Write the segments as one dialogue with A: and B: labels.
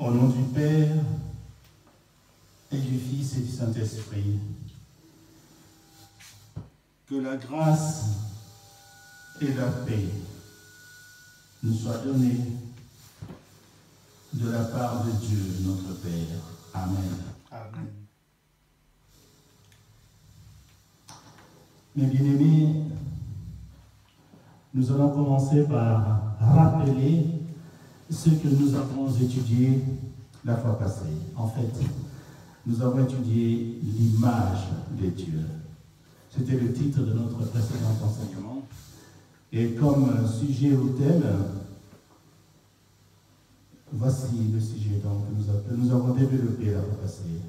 A: Au nom du Père et du Fils et du Saint-Esprit, que la grâce et la paix nous soient données de la part de Dieu, notre Père. Amen.
B: Amen.
A: Mes bien-aimés, nous allons commencer par rappeler ce que nous avons étudié la fois passée. En fait, nous avons étudié l'image de Dieu. C'était le titre de notre précédent enseignement. Et comme sujet au thème, voici le sujet donc, que nous avons développé la fois passée.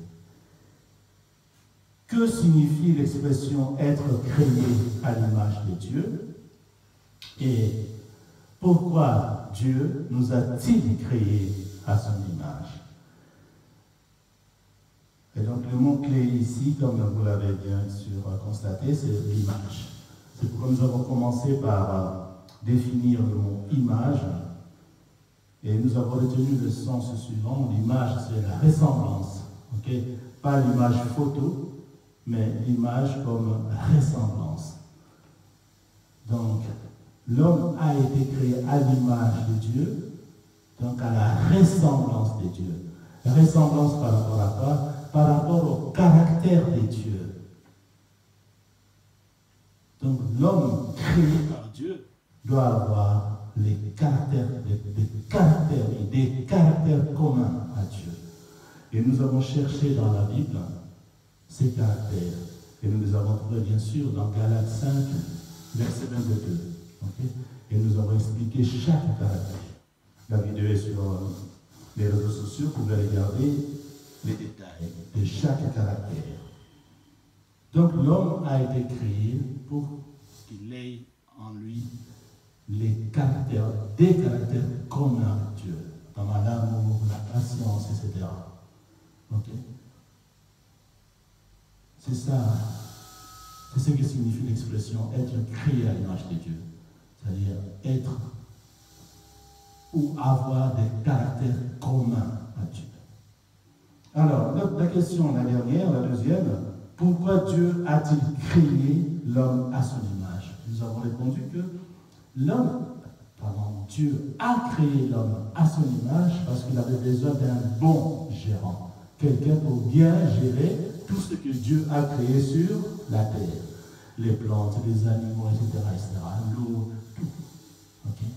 A: Que signifie l'expression être créé à l'image de Dieu? Et pourquoi Dieu nous a-t-il créés à son image? Et donc le mot-clé ici, comme vous l'avez bien sûr constaté, c'est l'image. C'est pourquoi nous avons commencé par définir le mot image. Et nous avons retenu le sens suivant. L'image, c'est la ressemblance. Okay? Pas l'image photo, mais l'image comme ressemblance. Donc, l'homme a été créé à l'image de Dieu, donc à la ressemblance de Dieu. La ressemblance par rapport à quoi? Par rapport au caractère de Dieu. Donc, l'homme créé par Dieu doit avoir des caractères communs à Dieu. Et nous avons cherché dans la Bible ces caractères. Et nous les avons trouvés bien sûr dans Galates 5, verset 22. Okay? Et nous avons expliqué chaque caractère. La vidéo est sur les réseaux sociaux, vous pouvez regarder les détails de chaque caractère. Donc l'homme a été créé pour qu'il ait en lui des caractères communs à Dieu, comme l'amour, la patience, etc. Ok? C'est ça, c'est ce que signifie l'expression être créé à l'image de Dieu. C'est-à-dire être ou avoir des caractères communs à Dieu. Alors, la question, la dernière, la deuxième, pourquoi Dieu a-t-il créé l'homme à son image? Nous avons répondu que Dieu a créé l'homme à son image parce qu'il avait besoin d'un bon gérant. Quelqu'un pour bien gérer tout ce que Dieu a créé sur la terre. Les plantes, les animaux, etc., l'eau, tout. Okay?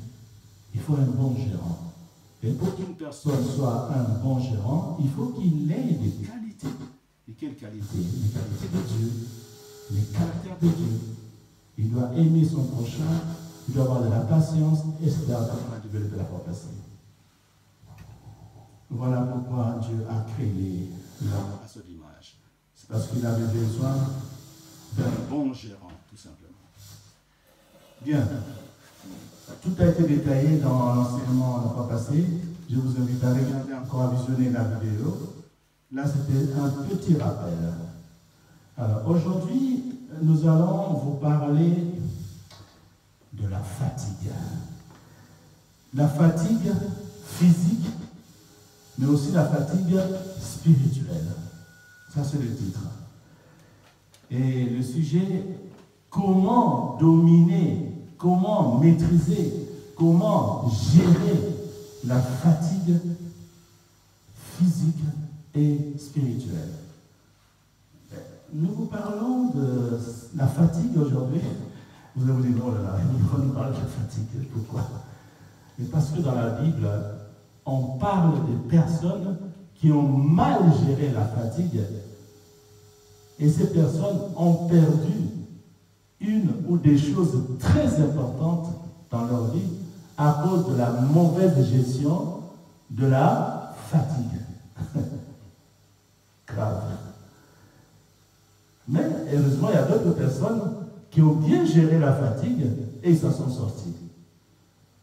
A: Il faut un bon gérant. Et pour qu'une personne soit un bon gérant, il faut qu'il ait des qualités. Et quelles qualités? Les qualités de Dieu, les caractères de Dieu. Il doit aimer son prochain, il doit avoir de la patience, etc. Comme on a développé la fois passée. Voilà pourquoi Dieu a créé l'homme à son image. C'est parce qu'il avait besoin d'un bon gérant, tout simplement. Bien. Tout a été détaillé dans l'enseignement la fois passée. Je vous invite à regarder encore, à visionner la vidéo. Là, c'était un petit rappel. Alors, aujourd'hui, nous allons vous parler de la fatigue. La fatigue physique, mais aussi la fatigue spirituelle. Ça, c'est le titre. Et le sujet, comment dominer, comment maîtriser, comment gérer la fatigue physique et spirituelle. Nous vous parlons de la fatigue aujourd'hui. Vous allez vous dire, oh là là, nous parle de la fatigue. Pourquoi? Mais parce que dans la Bible, on parle des personnes qui ont mal géré la fatigue et ces personnes ont perdu une ou des choses très importantes dans leur vie à cause de la mauvaise gestion de la fatigue. Grave. Mais heureusement, il y a d'autres personnes qui ont bien géré la fatigue et ils s'en sont sortis.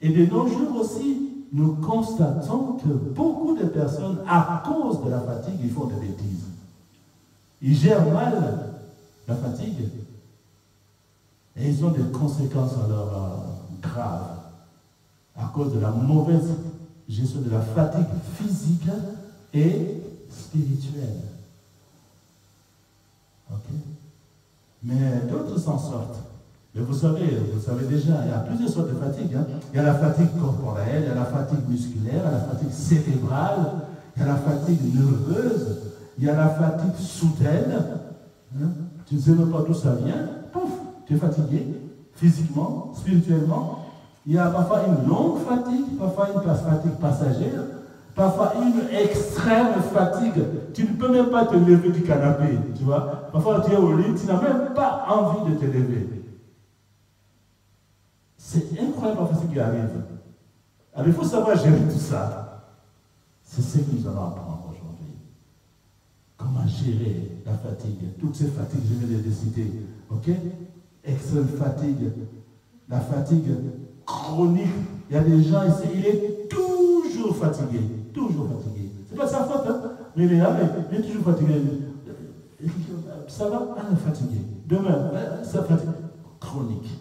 A: Et de nos jours aussi, nous constatons que beaucoup de personnes, à cause de la fatigue, ils font des bêtises. Ils gèrent mal la fatigue et ils ont des conséquences alors graves à cause de la mauvaise gestion de la fatigue physique et spirituelle. Ok? Mais d'autres s'en sortent. Mais vous savez déjà, il y a plusieurs sortes de fatigue. Hein. Il y a la fatigue corporelle, il y a la fatigue musculaire, il y a la fatigue cérébrale, il y a la fatigue nerveuse, il y a la fatigue soudaine. Hein. Tu ne sais même pas d'où ça vient. Pouf, tu es fatigué, physiquement, spirituellement. Il y a parfois une longue fatigue, parfois une fatigue passagère, parfois une extrême fatigue. Tu ne peux même pas te lever du canapé, tu vois. Parfois tu es au lit, tu n'as même pas envie de te lever. C'est incroyable ce qui arrive. Alors il faut savoir gérer tout ça. C'est ce que nous allons apprendre aujourd'hui. Comment gérer la fatigue. Toutes ces fatigues, je viens de les citer. Ok? Extrême fatigue. La fatigue chronique. Il y a des gens ici, il est toujours fatigué. Toujours fatigué. C'est pas sa faute, hein? Mais il est là, il est toujours fatigué. Ça va? Ah, fatigué. Demain, ça fatigue chronique.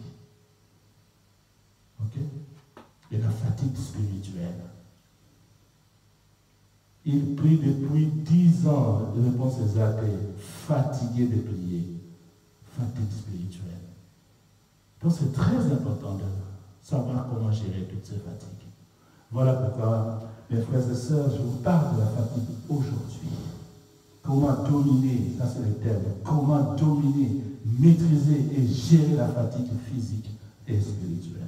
A: Ok? Et la fatigue spirituelle. Il prie depuis 10 ans, de réponse exacte, fatigué de prier. Fatigue spirituelle. Donc c'est très important de savoir comment gérer toutes ces fatigues. Voilà pourquoi, mes frères et sœurs, je vous parle de la fatigue aujourd'hui. Comment dominer, ça c'est le thème, comment dominer, maîtriser et gérer la fatigue physique et spirituelle.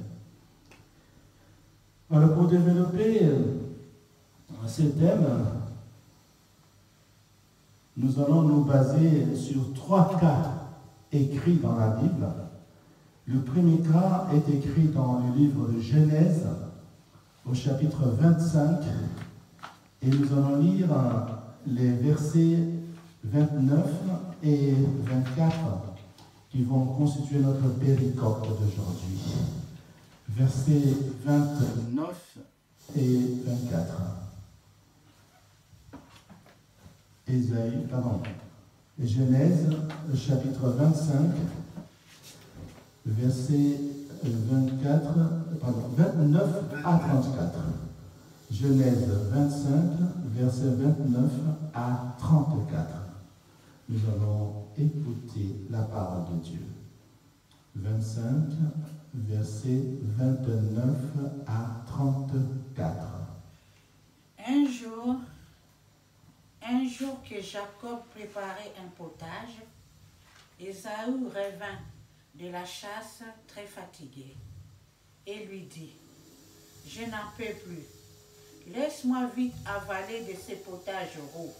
A: Alors pour développer ces thèmes, nous allons nous baser sur 3 cas écrits dans la Bible. Le premier cas est écrit dans le livre de Genèse, au chapitre 25, et nous allons lire les versets 29 et 24 qui vont constituer notre péricope d'aujourd'hui. Versets 29 et 24. Genèse, chapitre 25, versets 29 à 34. Genèse 25, versets 29 à 34. Nous allons écouter la parole de Dieu. 25, versets 29 à 34.
B: Un jour que Jacob préparait un potage, Ésaü revint de la chasse très fatigué et lui dit: Je n'en peux plus, laisse-moi vite avaler de ces potages roux.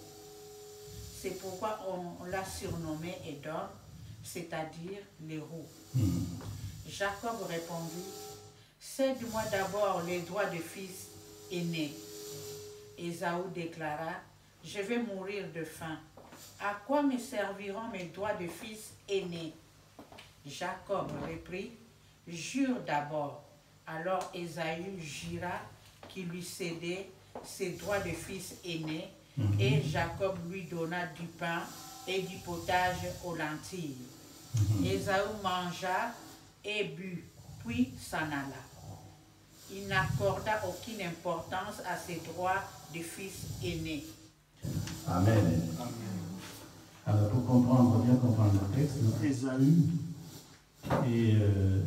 B: C'est pourquoi on l'a surnommé Édom, c'est-à-dire les roux. Jacob répondit: Cède-moi d'abord les doigts de fils aîné. Ésaü déclara: Je vais mourir de faim. À quoi me serviront mes doigts de fils aîné? Jacob reprit: Jure d'abord. Alors Ésaü jura qu'il lui cédait ses doigts de fils aîné, et Jacob lui donna du pain et du potage aux lentilles. Ésaü mangea et but, puis s'en alla. Il n'accorda aucune importance à ses droits de fils aîné.
A: Amen. Alors pour bien comprendre le texte, Ésaü et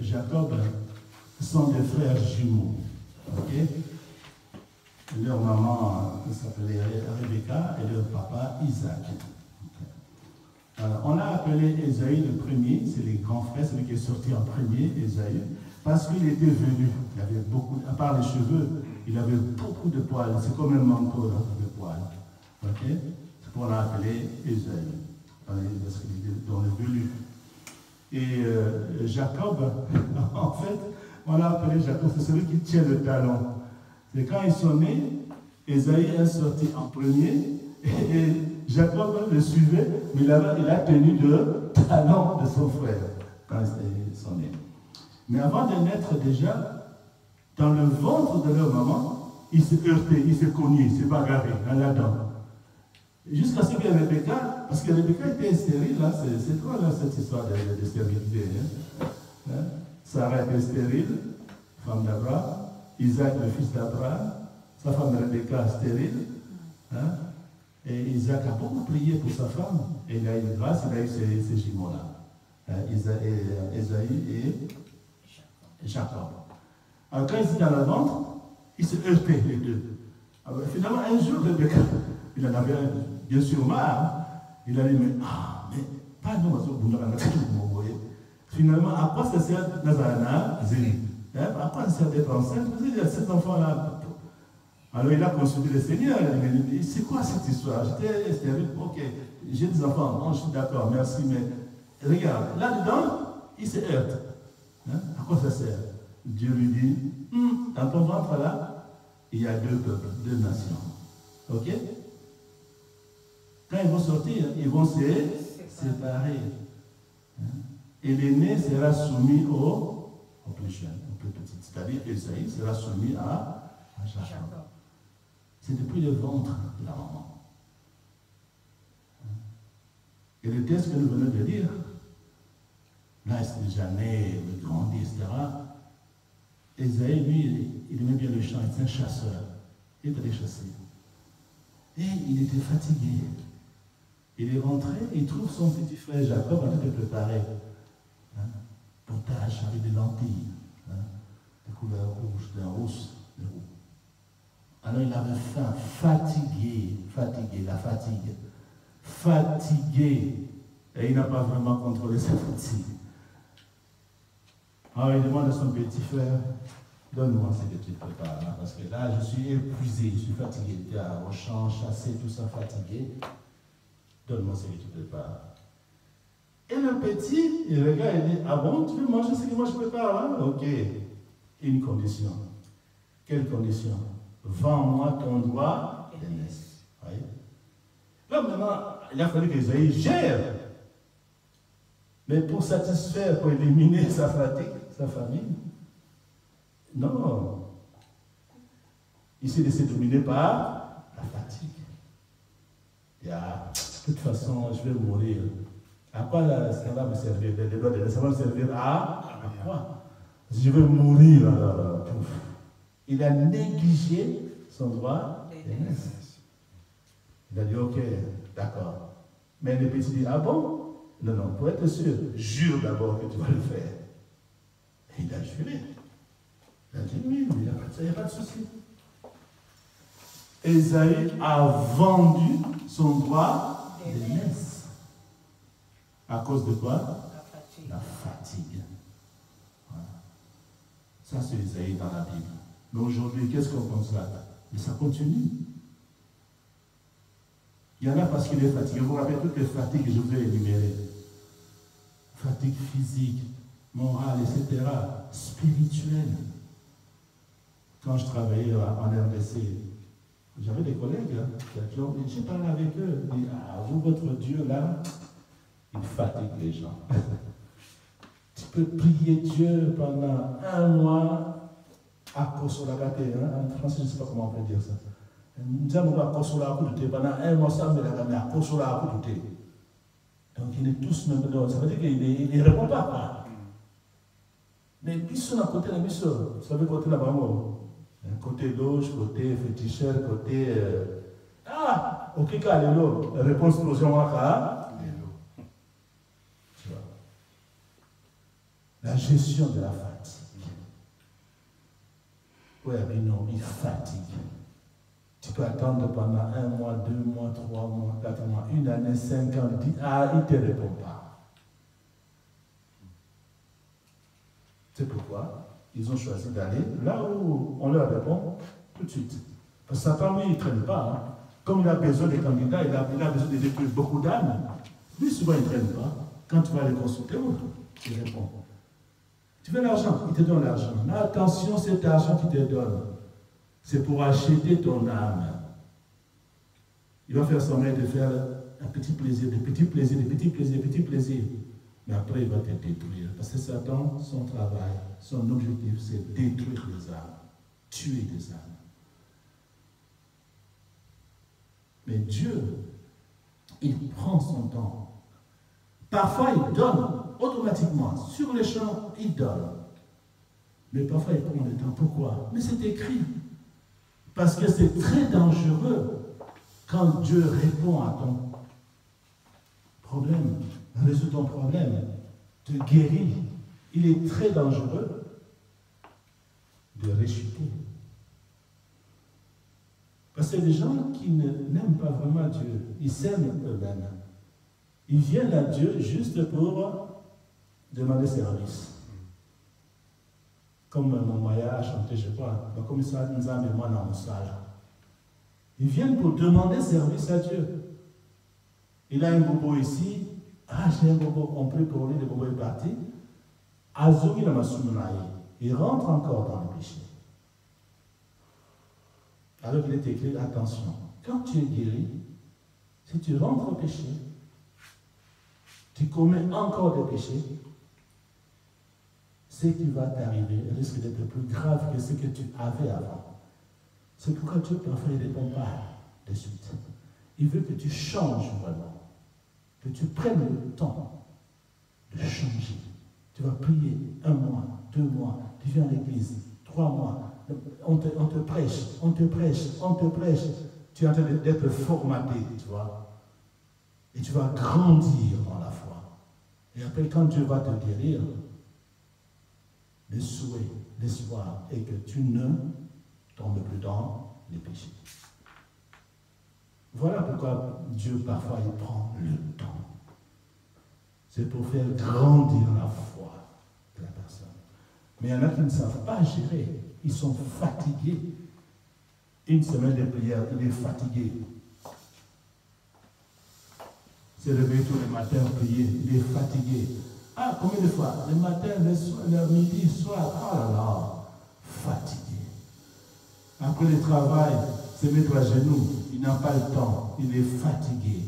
A: Jacob sont des frères jumeaux. Okay? Leur maman s'appelait Rebecca et leur papa Isaac. Okay. Alors, on a appelé Ésaü le premier, c'est les grands frères, celui qui est sorti en premier, Ésaü, parce qu'il était velu. Il avait beaucoup, à part les cheveux, il avait beaucoup de poils. C'est comme un manteau de poils. Okay? C'est pour l'appeler Ésaü, parce qu'il était dans le velu. Et Jacob, en fait, on l'a appelé Jacob, c'est celui qui tient le talon. C'est quand ils sont nés, Ésaü est sorti en premier, et Jacob le suivait, mais il a tenu le talon de son frère quand ils sont nés. Mais avant de naître déjà, dans le ventre de leur maman, ils se heurtaient, ils se cognaient, ils se bagarraient là-dedans. Jusqu'à ce que Rebecca, parce que Rebecca était stérile, là, c'est quoi là, cette histoire de stérilité, Sarah était stérile, femme d'Abraham, Isaac le fils d'Abraham, sa femme Rebecca stérile. Hein? Et Isaac a beaucoup prié pour sa femme. Et il a eu grâce, il a eu ces jumeaux-là. Esaü et Jacob. Alors quand ils étaient dans la ventre, ils se heurtaient les deux. Alors, finalement, un jour, Rebecca, il en avait bien sûr marre. Il a dit, mais pas nous, vous voyez. Finalement, à quoi ça sert Nazarana, Zélie? À quoi ça sert d'être enceinte? Vous savez, il y a ces enfants-là. Alors il a consulté le Seigneur, il a dit, c'est quoi cette histoire? J'étais stérile, ok, j'ai des enfants, bon, je suis d'accord, merci, mais regarde, là-dedans, il se heurte. À quoi ça sert? Dieu lui dit, dans ton ventre là, il y a deux peuples, deux nations. Ok? Quand ils vont sortir, ils vont se séparer. Et l'aîné sera soumis au plus jeune, au plus petit. C'est-à-dire Esaïe sera soumis à Jacob. C'est depuis le ventre de la maman. Et le texte que nous venons de lire, là, c'est déjà né, il grandit, etc. Esaïe, lui, il aimait bien le chant, il était un chasseur. Il était allé chasser. Et il était fatigué. Il est rentré, il trouve son petit frère Jacob en train de préparer potage avec des lentilles, de couleur rouge, d'un rousse, de roux. Alors il avait faim, fatigué, la fatigue, fatigué, et il n'a pas vraiment contrôlé sa fatigue. Alors il demande à son petit frère, donne-moi ce que tu prépares, parce que là je suis épuisé, je suis fatigué, tu as au champ, chassé, tout ça, fatigué, donne-moi ce que tu prépares. Et le petit, il regarde et dit, ah bon, tu veux manger ce que moi je prépare, hein? Ok, une condition. Quelle condition? Vends-moi ton droit d'aînesse. Oui. Là maintenant, il a fallu qu'Esaïe gère. Mais pour satisfaire, pour éliminer sa fatigue, sa famille, non. Il s'est laissé dominer par la fatigue. Il a, de toute façon, je vais mourir. À quoi ça va me servir? Ça va me servir à quoi? Si je vais mourir, alors, il a négligé son droit d'aînesse. Il a dit, ok, d'accord. Mais le petit dit, ah bon? Non, non, pour être sûr, jure d'abord que tu vas le faire. Et il a juré. Il a dit, oui, il n'y a pas de souci. Esaïe a vendu son droit d'aînesse. À cause de quoi? La fatigue. Voilà. Ça, c'est Esaïe dans la Bible. Mais aujourd'hui, qu'est-ce qu'on constate? Mais ça continue. Il y en a parce qu'il est fatigué. Vous vous rappelez toutes les fatigues que je vous ai énumérées. Fatigue physique, morale, etc. Spirituelle. Quand je travaillais en RDC, j'avais des collègues, j'ai parlé avec eux. Ils disent, ah, vous, votre Dieu, là, il fatigue les gens. Tu peux prier Dieu pendant 1 mois à Kosolagate. En français, je ne sais pas comment on peut dire ça. Nous avons à Kosolagate pendant 1 mois sans me la à Kosolagate. Donc il est tous même dedans. Ça veut dire qu'il ne répond pas. Mais ils sont à côté de la mission. Vous savez, côté là-bas, côté gauche, côté féticheur, côté. Ok, Kalelo. Réponse explosion à la gestion de la fatigue. Oui, mais non, il fatigue. Tu peux attendre pendant 1 mois, 2 mois, 3 mois, 4 mois, 1 année, 5 ans, 10 ans, il ne te répond pas. C'est pourquoi ils ont choisi d'aller là où on leur répond tout de suite. Parce que Satan, lui, il ne traîne pas. Hein. Comme il a besoin des candidats, il a besoin de détruire beaucoup d'âmes. Lui, souvent, il ne traîne pas. Quand tu vas les consulter, il répond. Tu veux l'argent, il te donne l'argent. Mais attention, cet argent qu'il te donne, c'est pour acheter ton âme. Il va faire semblant de faire un petit plaisir, des petits plaisirs, des petits plaisirs, des petits plaisirs. Mais après, il va te détruire. Parce que Satan, son travail, son objectif, c'est détruire les âmes, tuer des âmes. Mais Dieu, il prend son temps. Parfois, il donne automatiquement. Sur les champs, il donne. Mais parfois, il prend le temps. Pourquoi? Mais c'est écrit. Parce que c'est très dangereux quand Dieu répond à ton problème, résout ton problème, te guérit. Il est très dangereux de rechuter. Parce que les gens qui n'aiment pas vraiment Dieu, ils s'aiment eux-mêmes. Ils viennent à Dieu juste pour demander service. Comme mon Maya a chanté, je crois, comme ça, nous avons moi dans mon salle. Ils viennent pour demander service à Dieu. Il a un bobo ici. Ah, j'ai un bobo, on prie pour lui, le bobo est parti. Azumi la masunaï. Il rentre encore dans le péché. Alors qu'il est écrit, attention, quand tu es guéri, si tu rentres au péché, tu commets encore des péchés, ce qui va t'arriver risque d'être plus grave que ce que tu avais avant. C'est pourquoi Dieu parfois ne répond pas de suite. Il veut que tu changes vraiment, que tu prennes le temps de changer. Tu vas prier 1 mois, 2 mois, tu viens à l'église, 3 mois, on te prêche, on te prêche, on te prêche. Tu es en train d'être formaté, tu vois. Et tu vas grandir dans la foi. Et après, quand Dieu va te guérir, le souhait, l'espoir est que tu ne tombes plus dans les péchés. Voilà pourquoi Dieu, parfois, il prend le temps. C'est pour faire grandir la foi de la personne. Mais il y en a qui ne savent pas gérer. Ils sont fatigués. Une semaine de prière, il est fatigué. C'est réveillé tous les matins à prier, il est fatigué. Ah, combien de fois? Le matin, le soir, le midi, le soir, oh là là, fatigué. Après le travail, se mettre à genoux, il n'a pas le temps, il est fatigué.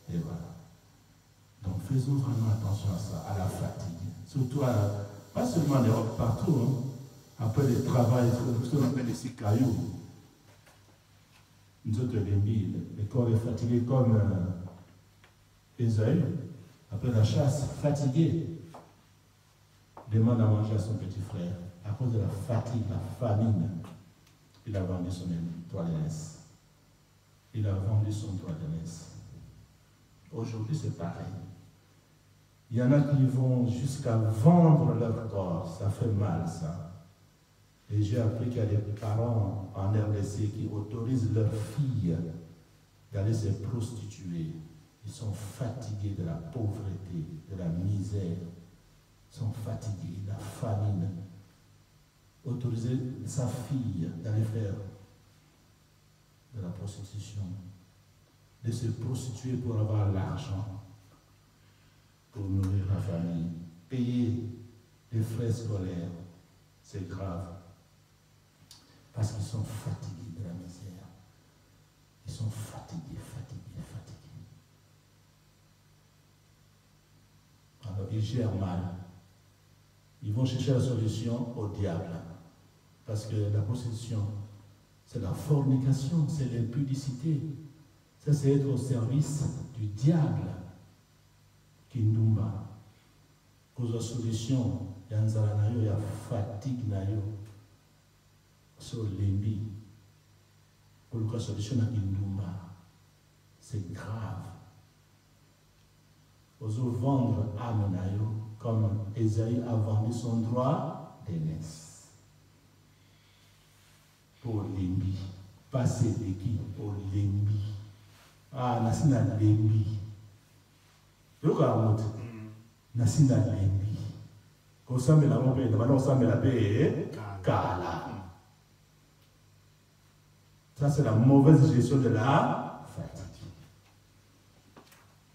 A: Et voilà. Donc faisons vraiment attention à ça, à la fatigue. Surtout, pas seulement en Europe, partout. Hein. Après le travail, ce qu'on appelle les cailloux. Nous autres, le corps est fatigué comme Ésaü, après la chasse, fatigué, demande à manger à son petit frère. À cause de la fatigue, la famine, il a vendu son toit d'aînesse. Il a vendu son toit d'aînesse. Aujourd'hui, c'est pareil. Il y en a qui vont jusqu'à vendre leur corps. Ça fait mal, ça. Et j'ai appris qu'il y a des parents en RDC qui autorisent leurs filles d'aller se prostituer. Ils sont fatigués de la pauvreté, de la misère. Ils sont fatigués de la famine. Autoriser sa fille d'aller faire de la prostitution, de se prostituer pour avoir l'argent, pour nourrir la famille, payer les frais scolaires, c'est grave. Parce qu'ils sont fatigués de la misère. Ils sont fatigués, fatigués, fatigués. Alors ils gèrent mal. Ils vont chercher la solution au diable. Parce que la prostitution, c'est la fornication, c'est l'impudicité. Ça, c'est être au service du diable. Kindumba. Cause la solution, il y a nzala, il y a fatigue, sur l'embi. Pour la solution à Kindumba. C'est grave. Oso vendre âme comme Esaïe a vendu son droit d'aînesse. Pour l'embi. Passer de qui? Pour l'embi. Ah, nasina l'embi. Yoka nasina l'embi. Quand ça me la paix, maintenant ça me la paix, kala. Ça, c'est la mauvaise gestion de la fatigue.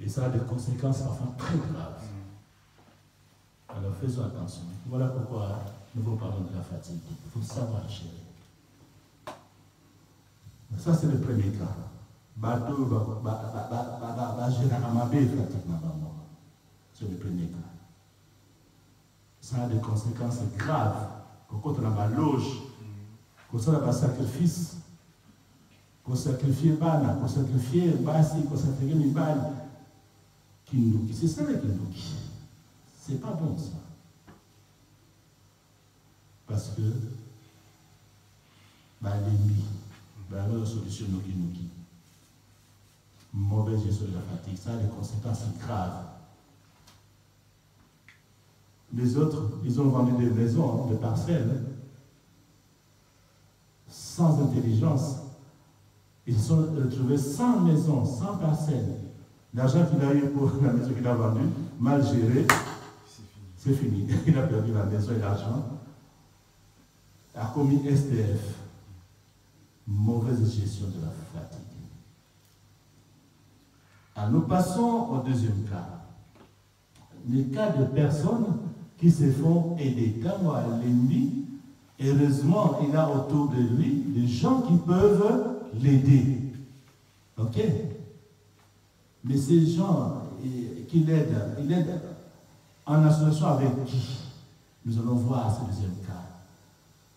A: Et ça a des conséquences parfois très graves. Alors faisons attention. Voilà pourquoi nous vous parlons de la fatigue. Il faut savoir gérer. Ça, c'est le premier cas. C'est le premier cas. Ça a des conséquences graves. Quand on a ma loge, quand on a un sacrifice, qu'on sacrifie Bana, qu'on sacrifie Basi, qu'on sacrifie Mibali. Kinduki, c'est ça le Kinduki. C'est pas bon ça. Parce que l'ennemi, la solution nous qui mauvaise gestion de la fatigue, ça a des conséquences graves. Les autres, ils ont vendu des maisons, des parcelles, sans intelligence. Ils se sont retrouvés sans maison, sans parcelle. L'argent qu'il a eu pour la maison qu'il a vendue, mal géré, c'est fini. Il a perdu la maison et l'argent. A commis SDF. Mauvaise gestion de la fatigue. Alors nous passons au deuxième cas. Les cas de personnes qui se font aider. Quand l'ennemi, heureusement, il a autour de lui des gens qui peuvent l'aider. Ok? Mais ces gens qui l'aident, il aide en association avec qui? Nous allons voir ce deuxième cas.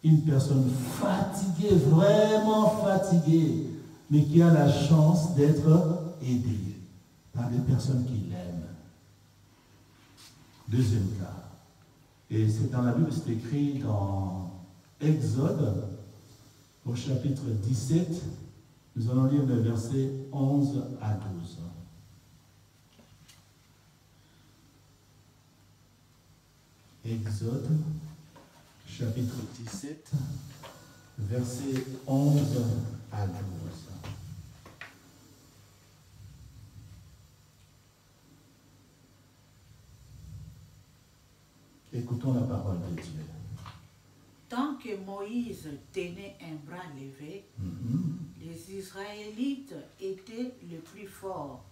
A: Une personne fatiguée, vraiment fatiguée, mais qui a la chance d'être aidée par des personnes qui l'aiment. Deuxième cas. Et c'est dans la Bible, c'est écrit dans Exode, au chapitre 17. Nous allons lire le verset 11 à 12. Exode, chapitre 17, verset 11 à 12. Écoutons la parole de Dieu.
B: Tant que Moïse tenait un bras levé, les Israélites étaient les plus forts.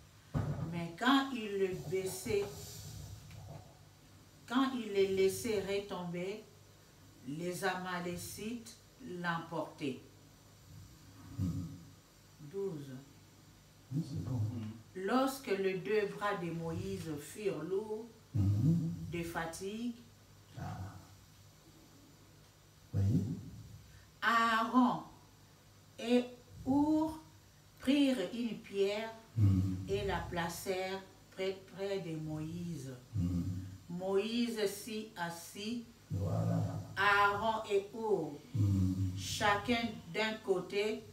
B: Mais quand il le baissait, quand il les laissait retomber, les Amalécites l'emportaient. 12.
A: C'est bon.
B: Lorsque les deux bras de Moïse furent lourds de fatigue,
A: Oui.
B: Aaron et Our prirent une pierre et la placèrent près de Moïse. Moïse s'y assit,
A: Voilà.
B: Aaron et Our, chacun d'un côté,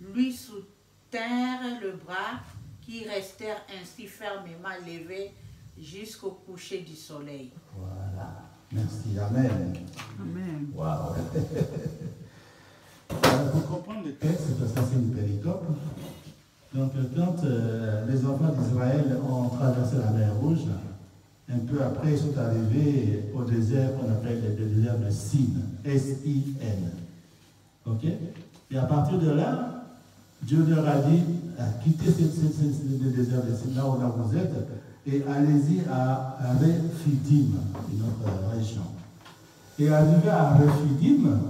B: lui soutinrent le bras, qui restèrent ainsi fermement levés jusqu'au coucher du soleil.
A: Voilà. Merci. Amen.
B: Amen.
A: Wow. Alors, pour comprendre le texte, ça c'est une péricope. Donc, quand les enfants d'Israël ont traversé la mer Rouge, un peu après, ils sont arrivés au désert qu'on appelle le désert de Sin, S-I-N. Ok? Et à partir de là, Dieu leur a dit, quittez le désert de Sin, là où vous êtes, et allez-y à Rephidim, une autre région. Et arrivé à Rephidim,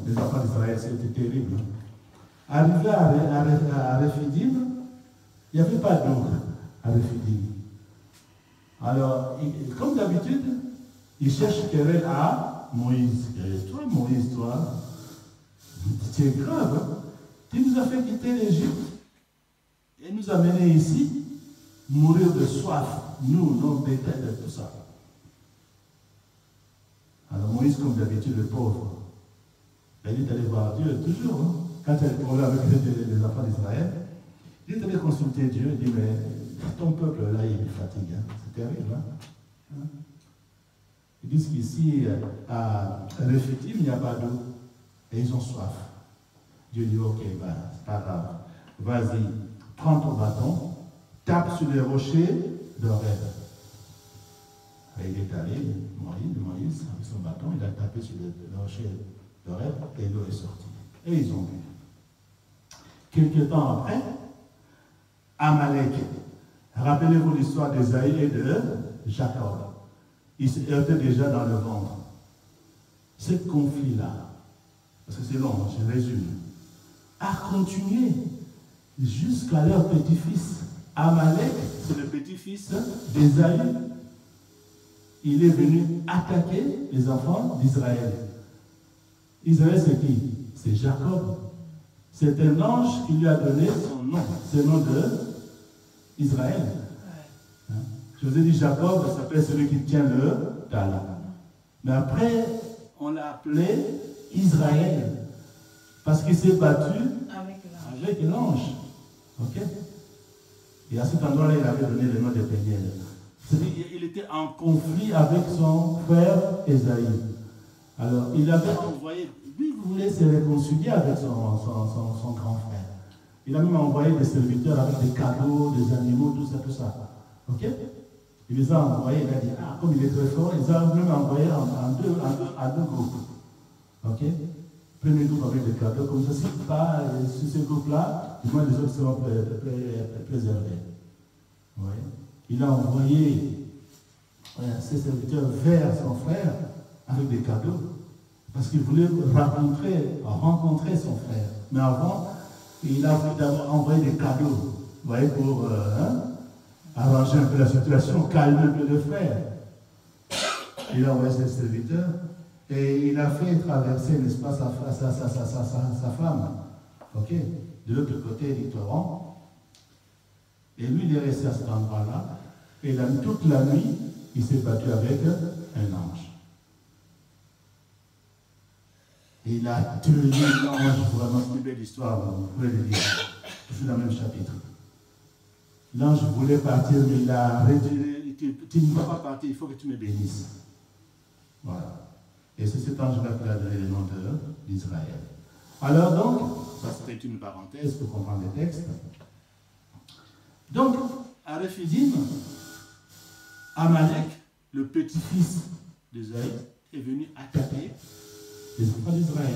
A: les enfants d'Israël, c'était terrible. Arrivé à Rephidim, il n'y avait pas d'eau à Rephidim. Alors, comme d'habitude, il cherche querelle à Moïse. Toi, Moïse, toi, tu es grave. Hein? Tu nous as fait quitter l'Égypte et nous amener ici, mourir de soif. Nous, nos bétails de tout ça. Alors Moïse, comme d'habitude, le pauvre, il est allé voir Dieu toujours. Hein? Quand il est tombé avec les enfants d'Israël, il est allé consulter Dieu et dit, mais ton peuple là, il est fatigué. Hein? C'est terrible. Hein? Ils disent qu'ici, à Rephidim, il n'y a pas d'eau. Et ils ont soif. Dieu dit, ok, c'est pas grave. Vas-y, prends ton bâton, tape sur les rochers d'Horeb. Et il est allé, Moïse, avec son bâton, il a tapé sur les rochers d'Horeb et l'eau est sortie. Et ils ont bu. Quelque temps après, Amalek. Rappelez-vous l'histoire d'Ésaïe et de Jacob. Ils se heurtaient déjà dans le ventre. Ce conflit-là, parce que c'est long, je résume, a continué jusqu'à leur petit-fils. Amalek, c'est le petit-fils d'Ésaïe. Il est venu attaquer les enfants d'Israël. Israël, c'est qui? C'est Jacob. C'est un ange qui lui a donné son nom. C'est le nom d'Israël. Je vous ai dit, Jacob, ça s'appelle celui qui tient le talent. Mais après, on l'a appelé Israël. Parce qu'il s'est battu avec l'ange. Ok? Et à cet endroit-là, il avait donné le nom de Péniel. C'est-à-dire qu'il était en conflit avec son frère Ésaïe. Alors, il avait envoyé, lui, il voulait se réconcilier avec son grand frère. Il a même envoyé des serviteurs avec des cadeaux, des animaux, tout ça. Ok? Il les a envoyés, il a dit, ah, comme il est très fort, il les a même envoyés à deux groupes. Ok? Premier groupe avec des cadeaux, comme ça, si pas sur ce groupe-là, du moins les autres seront préservés. Ouais. Il a envoyé ses serviteurs vers son frère avec des cadeaux, parce qu'il voulait rencontrer son frère. Mais avant, il a voulu d'abord envoyer des cadeaux, vous voyez, pour arranger un peu la situation, calmer un peu le frère. Il a envoyé ses serviteurs et il a fait traverser, n'est-ce pas, sa femme, ok, de l'autre côté du torrent. Et lui, il est resté à cet endroit-là. Et toute la nuit, il s'est battu avec un ange. Et il a tué l'ange. Vraiment, c'est une belle histoire, vous pouvez le lire. C'est dans le même chapitre. L'ange voulait partir, mais il a retiré. Tu ne vas pas partir, il faut que tu me bénisses. Voilà. Et c'est cet ange-là qui a donné le nom d'Israël. Alors donc, ça c'était une parenthèse pour comprendre les textes. Donc, à Rephidim, Amalek, le petit-fils d'Ésaïe, est venu attaquer les enfants d'Israël.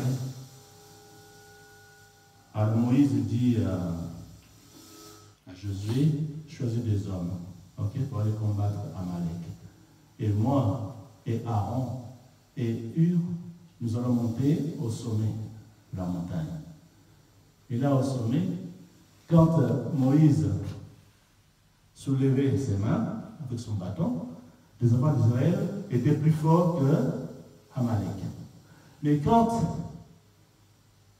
A: Alors Moïse dit à Josué, choisis des hommes, okay, pour aller combattre Amalek. Et moi et Aaron et Hur, nous allons monter au sommet de la montagne. Et là au sommet, quand Moïse soulevait ses mains avec son bâton, les enfants d'Israël étaient plus forts que Amalek. Mais quand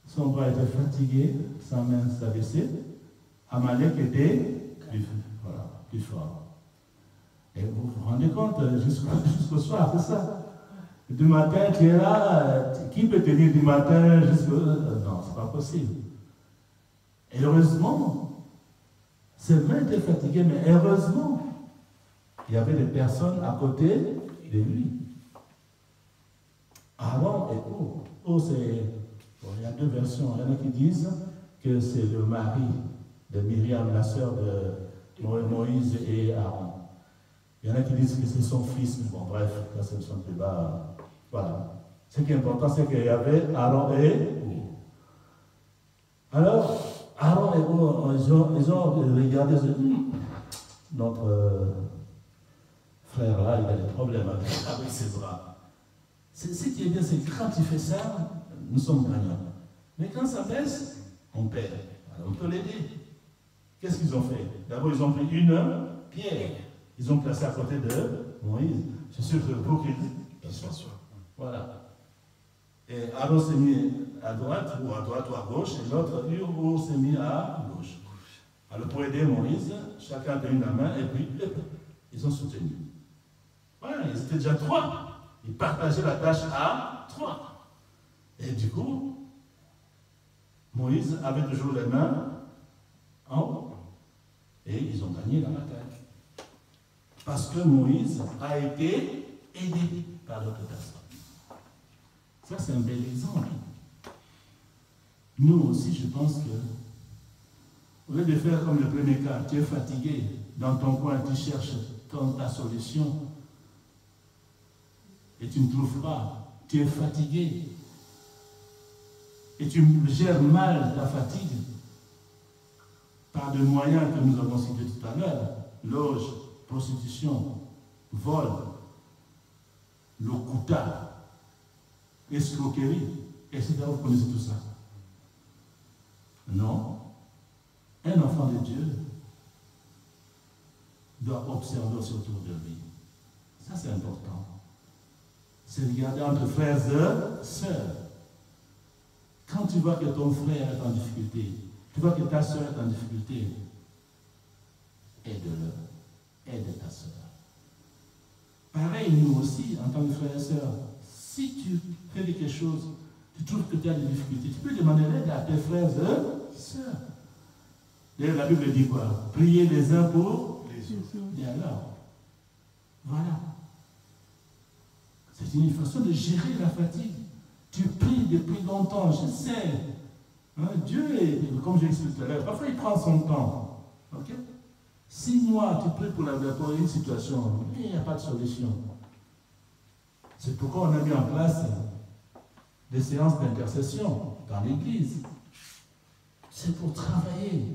A: son bras était fatigué, sa main s'abaissait, Amalek était plus fort. Et vous vous rendez compte, jusqu'au soir, c'est ça. Du matin, tu es là, qui peut tenir du matin jusqu'au... non, c'est pas possible. Et heureusement, ses mains étaient fatiguées, mais heureusement, il y avait des personnes à côté de lui. Aaron et Hur. Hur, c'est... Bon, il y a deux versions. Il y en a qui disent que c'est le mari de Myriam, la sœur de Moïse et Aaron. Il y en a qui disent que c'est son fils. Bon, bref, là, c'est son débat. Voilà. Ce qui est important, c'est qu'il y avait Aaron et Hur. Alors, Aaron et Hur, ils ont regardé, notre frère là, il a des problèmes avec ses bras. Ce qui est bien, c'est que quand il fait ça, nous sommes gagnants. Mais quand ça baisse, on perd. Alors on peut l'aider. Qu'est-ce qu'ils ont fait? D'abord, ils ont pris une pierre. Ils ont placé à côté de Moïse. C'est sûr que pour qu'il soit sûr. Voilà. Et Aaron s'est mis à droite ou à gauche, et l'autre, Hur s'est mis à gauche. Alors pour aider Moïse, chacun a tenu la main, et puis ils ont soutenu. Voilà, ils étaient déjà 3. Ils partageaient la tâche à 3. Et du coup, Moïse avait toujours les mains en haut. Et ils ont gagné la bataille. Parce que Moïse a été aidé par d'autres personnes. Ça, c'est un bel exemple. Nous aussi, je pense que, au lieu de faire comme le premier cas, tu es fatigué, dans ton coin, tu cherches ta solution, et tu ne trouves pas, tu es fatigué, et tu gères mal ta fatigue par des moyens que nous avons cités tout à l'heure, loge, prostitution, vol, locuta, escroquerie, etc. Vous connaissez tout ça. Non. Un enfant de Dieu doit observer aussi autour de lui. Ça, c'est important. C'est regarder entre frères et sœurs. Quand tu vois que ton frère est en difficulté, tu vois que ta sœur est en difficulté, aide-le, aide ta sœur. Pareil, nous aussi, en tant que frères et sœurs, Si tu fais quelque chose, tu trouves que tu as des difficultés, tu peux demander l'aide à tes frères et sœurs. D'ailleurs, la Bible dit quoi? Priez les uns pour les autres. Et alors, voilà. C'est une façon de gérer la fatigue. Tu pries depuis longtemps, je sais. Hein, Dieu est, comme j'ai expliqué tout à l'heure, parfois il prend son temps. Okay? 6 mois, tu pries pour une situation, mais il n'y a pas de solution. C'est pourquoi on a mis en place des séances d'intercession dans l'Église. C'est pour travailler.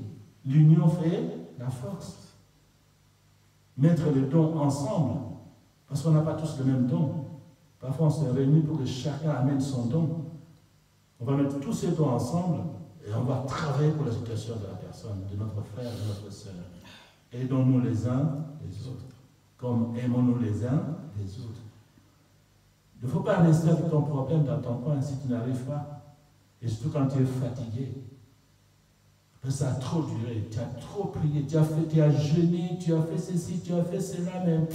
A: L'union fait la force. Mettre les dons ensemble, parce qu'on n'a pas tous le même don. Parfois, on se réunit pour que chacun amène son don. On va mettre tous ces dons ensemble et on va travailler pour la situation de la personne, de notre frère, de notre sœur. Aidons-nous les uns les autres, comme aimons-nous les uns les autres. Il ne faut pas rester avec ton problème dans ton coin si tu n'arrives pas. Et surtout quand tu es fatigué. Ça a trop duré, tu as trop prié, tu as jeûné, tu as fait ceci, tu as fait cela, même.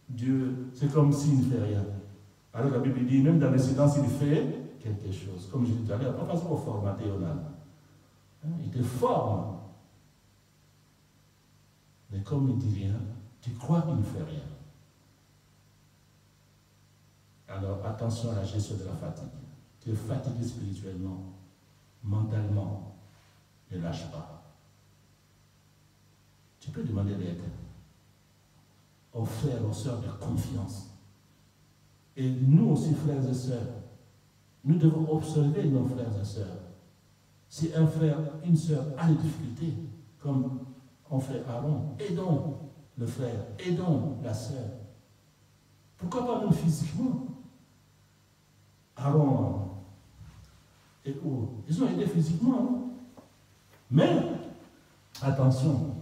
A: Dieu, c'est comme s'il ne fait rien. Alors la Bible dit, même dans le silence, il fait quelque chose. Comme je disais tout à l'heure, pas facile pour formater Yonan. Il te forme. Mais comme il ne dit rien, tu crois qu'il ne fait rien. Alors attention à la gestion de la fatigue. Tu es fatigué spirituellement, mentalement. Ne lâche pas. Tu peux demander l'aide aux frères, aux sœurs de confiance. Et nous aussi, frères et sœurs, nous devons observer nos frères et sœurs. Si un frère, une sœur a des difficultés, comme on fait Aaron, aidons le frère, aidons la sœur. Pourquoi pas même physiquement? Aaron et Hur, ils ont aidé physiquement, hein? Mais, attention,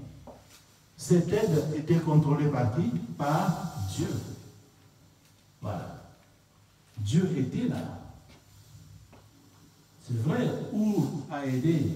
A: cette aide était contrôlée par qui? Par Dieu. Voilà. Dieu était là. C'est vrai, Hur a aidé